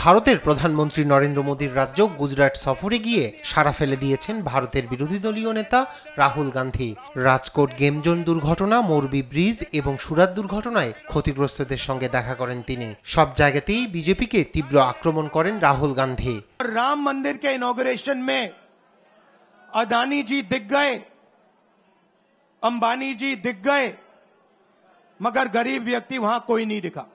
ভারতের প্রধানমন্ত্রী নরেন্দ্র মোদীর রাজ্য গুজরাট সফরে গিয়ে সাড়া ফেলে দিয়েছেন ভারতের বিরোধী দলীয় নেতা রাহুল গান্ধী। রাজকোট গেম জোন দুর্ঘটনা, মোরবি ব্রিজ এবং সুরাত দুর্ঘটনায় ক্ষতিগ্রস্তদের সঙ্গে দেখা করেন তিনি। সব জায়গাতেই বিজেপিকে তীব্র আক্রমণ করেন রাহুল গান্ধী। राम मंदिर के इनॉग्रेशन में अदानी जी दिख गए, अंबानी जी दिख गए, मगर गरीब व्यक्ति वहां कोई नहीं दिखा।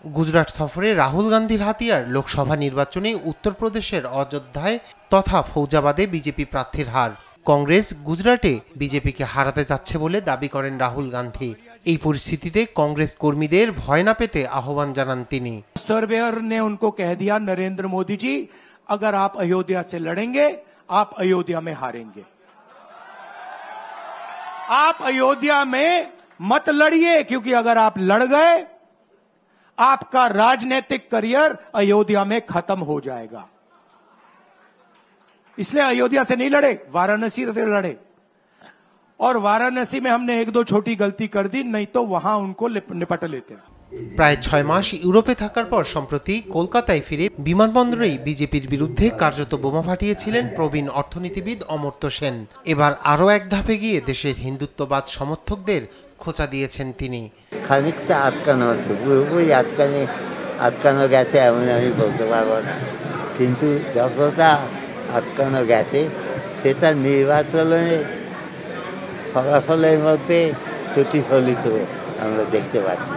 গুজরাট সফরে রাহুল গান্ধীর হাতিয়ার লোকসভা নির্বাচনে উত্তরপ্রদেশের অযোধ্যায় তথা ফৌজাবাদে বিজেপি প্রার্থীর হার। কংগ্রেস গুজরাটে বিজেপিকে হারাতে যাচ্ছে বলে দাবি করেন রাহুল গান্ধী। এই পরিস্থিতিতে কংগ্রেস কর্মীদের ভয় না পেতে আহ্বান জানান তিনি। सर्वेयर ने उनको कह दिया, नरेंद्र मोदी जी अगर आप अयोध्या से लड़ेंगे आप अयोध्या में हारेंगे। आप अयोध्या में मत लड़िए, क्योंकि अगर आप लड़ गए आपका राजनीतिक करियर अयोध्या में खत्म हो जाएगा। इसलिए अयोध्या से नहीं लड़े, वाराणसी से लड़े। और वाराणसी में हमने एक दो छोटी गलती कर दी, नहीं तो वहां उनको निपट लेते हैं। প্রায় 6 মাস ইউরোপে থাকার পর সম্প্রতি কলকাতায় ফিরে বিমানবন্দরেই বিজেপির বিরুদ্ধে কার্যত বোমা ফাটিয়েছিলেন প্রবীণ অর্থনীতিবিদ অমর্ত্য সেন। এবার আরও এক ধাপে গিয়ে দেশের হিন্দুত্ববাদ সমর্থকদের খোঁচা দিয়েছেন তিনি। খানিকটা আটকানো হতো, পুরোপুরি আটকানো গেছে এমন আমি বলতে পারবো না, কিন্তু যতটা আটকানো গেছে সেটা নির্বাচনের ফলাফলের মধ্যে প্রতিফলিত আমরা দেখতে পাচ্ছি।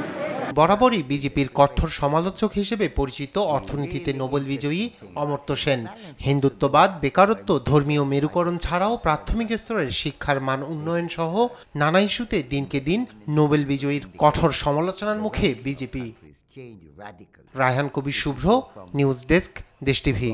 বরাবরই বিজেপির কঠোর সমালোচক হিসেবে পরিচিত অর্থনীতিতে নোবেল বিজয়ী অমর্ত্য সেন হিন্দুত্ববাদ, বেকারত্ব, ধর্মীয় মেরুকরণ ছাড়াও প্রাথমিক স্তরের শিক্ষার মান উন্নয়ন সহ নানা ইস্যুতে দিনকে দিন নোবেল বিজয়ীর কঠোর সমালোচনার মুখে বিজেপি। রায়হান কবির শুভ্র, নিউজ ডেস্ক, দেশ টিভি।